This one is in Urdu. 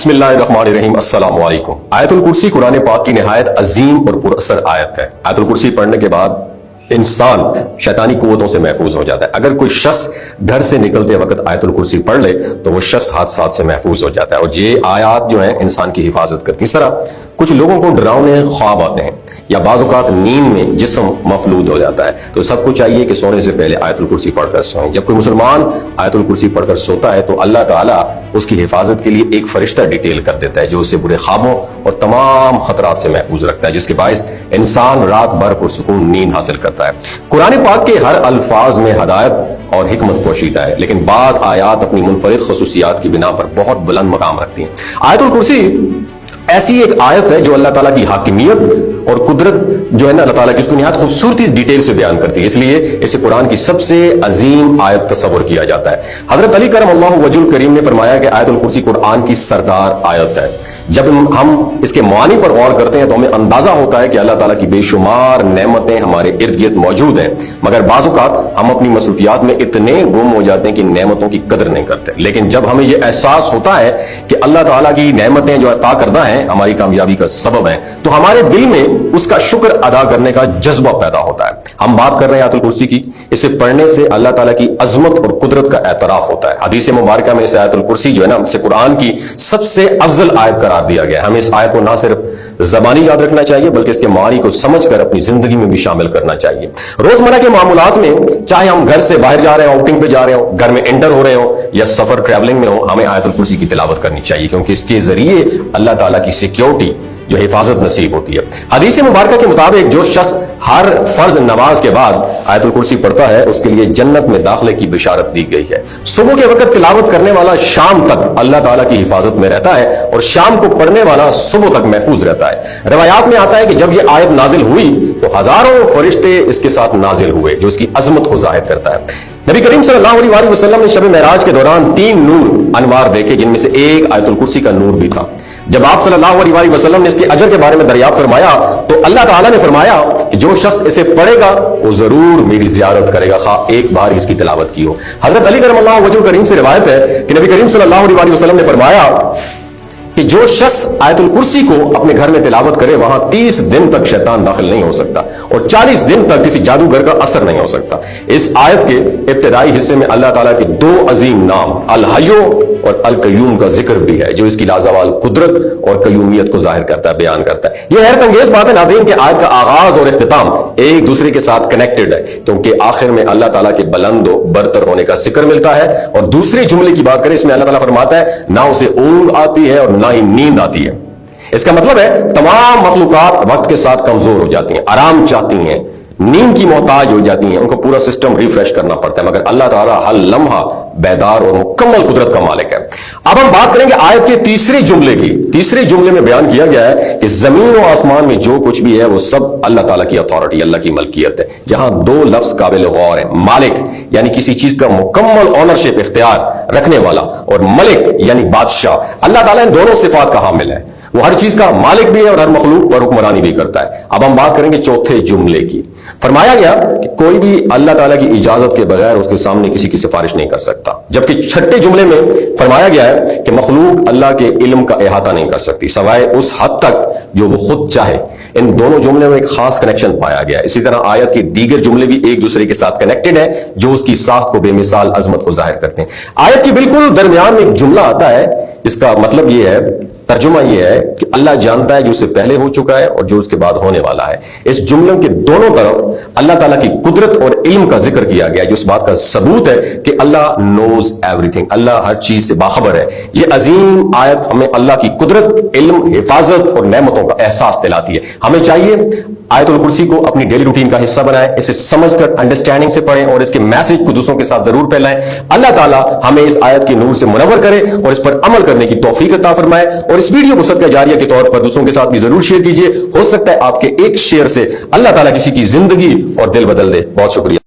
بسم اللہ الرحمن الرحیم السلام علیکم۔ آیت الکرسی قرآن پاک کی نہایت عظیم اور پر اثر آیت ہے۔ آیت الکرسی پڑھنے کے بعد انسان شیطانی قوتوں سے محفوظ ہو جاتا ہے۔ اگر کوئی شخص گھر سے نکلتے وقت آیت الکرسی پڑھ لے تو وہ شخص حادثات سے محفوظ ہو جاتا ہے، اور یہ آیات جو ہیں انسان کی حفاظت کرتی ہیں۔ اس طرح کچھ لوگوں کو ڈراؤنے خواب آتے ہیں یا بعض اوقات نیند میں جسم مفلوج ہو جاتا ہے، تو سب کو چاہیے کہ سونے سے پہلے آیت الکرسی پڑھ کر سوئیں۔ جب کوئی مسلمان آیت الکرسی پڑھ کر سوتا ہے تو اللہ تعالیٰ اس کی حفاظت کے لیے ایک فرشتہ ڈیٹیل کر دیتا ہے جو اسے برے خوابوں اور تمام خطرات سے محفوظ رکھتا ہے، جس کے باعث انسان رات بھر پرسکون نیند حاصل کرتا ہے۔ قرآن پاک کے ہر الفاظ میں ہدایت اور حکمت پوشیدہ ہے، لیکن بعض آیات اپنی منفرد خصوصیات کی بنا پر بہت بلند مقام رکھتی ہیں۔ آیت الکرسی ایسی ایک آیت ہے جو اللہ تعالیٰ کی حاکمیت اور قدرت جو ہے نا، اللہ تعالیٰ کی اس کو نہایت خوبصورتی ڈیٹیل سے بیان کرتی ہے، اس لیے اسے قرآن کی سب سے عظیم آیت تصور کیا جاتا ہے۔ حضرت علی کرم اللہ وجہ الکریم نے فرمایا کہ آیت الکرسی قرآن کی سردار آیت ہے۔ جب ہم اس کے معانی پر غور کرتے ہیں تو ہمیں اندازہ ہوتا ہے کہ اللہ تعالیٰ کی بے شمار نعمتیں ہمارے ارد گرد موجود ہیں، مگر بعض اوقات ہم اپنی مصروفیات میں اتنے گم ہو جاتے ہیں کہ نعمتوں کی قدر نہیں کرتے۔ لیکن جب ہمیں یہ احساس ہوتا ہے کہ اللہ تعالیٰ کی نعمتیں جو عطا کردہ ہیں ہماری کامیابی کا سبب ہیں، تو ہمارے دل میں اس کا شکر ادا کرنے کا جذبہ پیدا ہوتا ہے۔ ہم بات کر رہے ہیں آیت الکرسی کی، اسے پڑھنے سے اللہ تعالیٰ کی عظمت اور قدرت کا اعتراف ہوتا ہے۔ حدیث مبارکہ میں اس آیت الکرسی جو ہے نا، اسے قرآن کی سب سے افضل آیت قرار دیا گیا ہے۔ ہمیں اس آیت کو نہ صرف زبانی یاد رکھنا چاہیے بلکہ اس کے معانی کو سمجھ کر اپنی زندگی میں بھی شامل کرنا چاہیے۔ روزمرہ کے معاملات میں چاہے ہم گھر سے باہر جا رہے ہوں، آؤٹنگ پہ جا رہے ہوں، گھر میں انٹر ہو رہے ہوں یا سفر ٹریولنگ میں ہوں، ہمیں آیت الکرسی کی تلاوت کرنی چاہیے، کیونکہ اس کے ذریعے اللہ تعالیٰ کی سیکیورٹی جو حفاظت نصیب ہوتی ہے۔ حدیث مبارکہ کے مطابق جو شخص ہر فرض نماز کے بعد آیت الکرسی پڑھتا ہے اس کے لیے جنت میں داخلے کی بشارت دی گئی ہے۔ صبح کے وقت تلاوت کرنے والا شام تک اللہ تعالیٰ کی حفاظت میں رہتا ہے، اور شام کو پڑھنے والا صبح تک محفوظ رہتا ہے۔ روایات میں آتا ہے کہ جب یہ آیت نازل ہوئی تو ہزاروں فرشتے اس کے ساتھ نازل ہوئے، جو اس کی عظمت کو ظاہر کرتا ہے۔ نبی کریم صلی اللہ علیہ وسلم نے شب معراج کے دوران 3 نور انوار دیکھے، جن میں سے ایک آیت الکرسی کا نور بھی تھا۔ جب آپ صلی اللہ علیہ وسلم نے اس کے اجر کے بارے میں دریافت فرمایا تو اللہ تعالیٰ نے فرمایا کہ جو شخص اسے پڑھے گا وہ ضرور میری زیارت کرے گا، خواہ ایک بار اس کی تلاوت کی ہو۔ حضرت علی کرم اللہ وجہ الکریم سے روایت ہے کہ نبی کریم صلی اللہ علیہ وسلم نے فرمایا کہ جو شخص آیت الکرسی کو اپنے گھر میں تلاوت کرے وہاں 30 دن تک شیطان داخل نہیں ہو سکتا، اور 40 دن تک کسی جادوگر کا اثر نہیں ہو سکتا۔ اس آیت کے ابتدائی حصے میں اللہ تعالیٰ کے 2 عظیم نام الحیو اور القیوم کا ذکر بھی ہے، جو اس کی لازوال قدرت اور قیومیت کو ظاہر کرتا ہے، بیان کرتا ہے۔ یہ حیرت انگیز بات ہے ناظرین کہ آیت کا آغاز اور اختتام ایک دوسرے کے ساتھ کنیکٹڈ ہے، کیونکہ آخر میں اللہ تعالیٰ کے بلند و برتر ہونے کا ذکر ملتا ہے، اور دوسرے جملے کی بات کریں اس میں اللہ تعالیٰ فرماتا ہے نہ اسے اونگ آتی ہے اور نہ ہی نیند آتی ہے۔ اس کا مطلب ہے تمام مخلوقات وقت کے ساتھ کمزور ہو جاتی ہیں، آرام چاہتی ہیں، نیند کی محتاج ہو جاتی ہیں، ان کو پورا سسٹم ریفریش کرنا پڑتا ہے، مگر اللہ تعالیٰ ہر لمحہ بیدار اور مکمل قدرت کا مالک ہے۔ اب ہم بات کریں گے آیت کے تیسرے جملے کی۔ تیسرے جملے میں بیان کیا گیا ہے کہ زمین و آسمان میں جو کچھ بھی ہے وہ سب اللہ تعالیٰ کی اتھارٹی، اللہ کی ملکیت ہے۔ جہاں 2 لفظ قابل غور ہیں، مالک یعنی کسی چیز کا مکمل اونرشپ اختیار رکھنے والا، اور ملک یعنی بادشاہ۔ اللہ تعالیٰ ان دونوں صفات کا حامل ہے، وہ ہر چیز کا مالک بھی ہے اور ہر مخلوق پر حکمرانی بھی کرتا ہے۔ اب ہم بات کریں گے چوتھے جملے کی۔ فرمایا گیا کہ کوئی بھی اللہ تعالیٰ کی اجازت کے بغیر اس کے سامنے کسی کی سفارش نہیں کر سکتا، جبکہ چھٹے جملے میں فرمایا گیا ہے کہ مخلوق اللہ کے علم کا احاطہ نہیں کر سکتی سوائے اس حد تک جو وہ خود چاہے۔ ان دونوں جملے میں ایک خاص کنیکشن پایا گیا ہے۔ اسی طرح آیت کے دیگر جملے بھی ایک دوسرے کے ساتھ کنیکٹڈ ہیں، جو اس کی ساخت کو بے مثال عظمت کو ظاہر کرتے ہیں۔ آیت کے بالکل درمیان میں ایک جملہ آتا ہے، اس کا مطلب یہ ہے، ترجمہ یہ ہے کہ اللہ جانتا ہے جو اس سے پہلے ہو چکا ہے اور جو اس کے بعد ہونے والا ہے۔ اس جملے کے دونوں طرف اللہ تعالیٰ کی قدرت اور علم کا ذکر کیا گیا ہے، جو اس بات کا ثبوت ہے کہ اللہ نوز ایوری تھنگ، اللہ ہر چیز سے باخبر ہے۔ یہ عظیم آیت ہمیں اللہ کی قدرت، علم، حفاظت اور نعمتوں کا احساس دلاتی ہے۔ ہمیں چاہیے آیت الکرسی کو اپنی ڈیلی روٹین کا حصہ بنائیں، اسے سمجھ کر انڈرسٹینڈنگ سے پڑھیں اور اس کے میسج کو دوسروں کے ساتھ ضرور پھیلائیں۔ اللہ تعالیٰ ہمیں اس آیت کے نور سے منور کرے اور اس پر عمل کرنے کی توفیق عطا فرمائے، اور اس ویڈیو کو صدقہ جاریہ کے طور پر دوسروں کے ساتھ بھی ضرور شیئر کیجئے۔ ہو سکتا ہے آپ کے ایک شیئر سے اللہ تعالیٰ کسی کی زندگی اور دل بدل دے۔ بہت شکریہ۔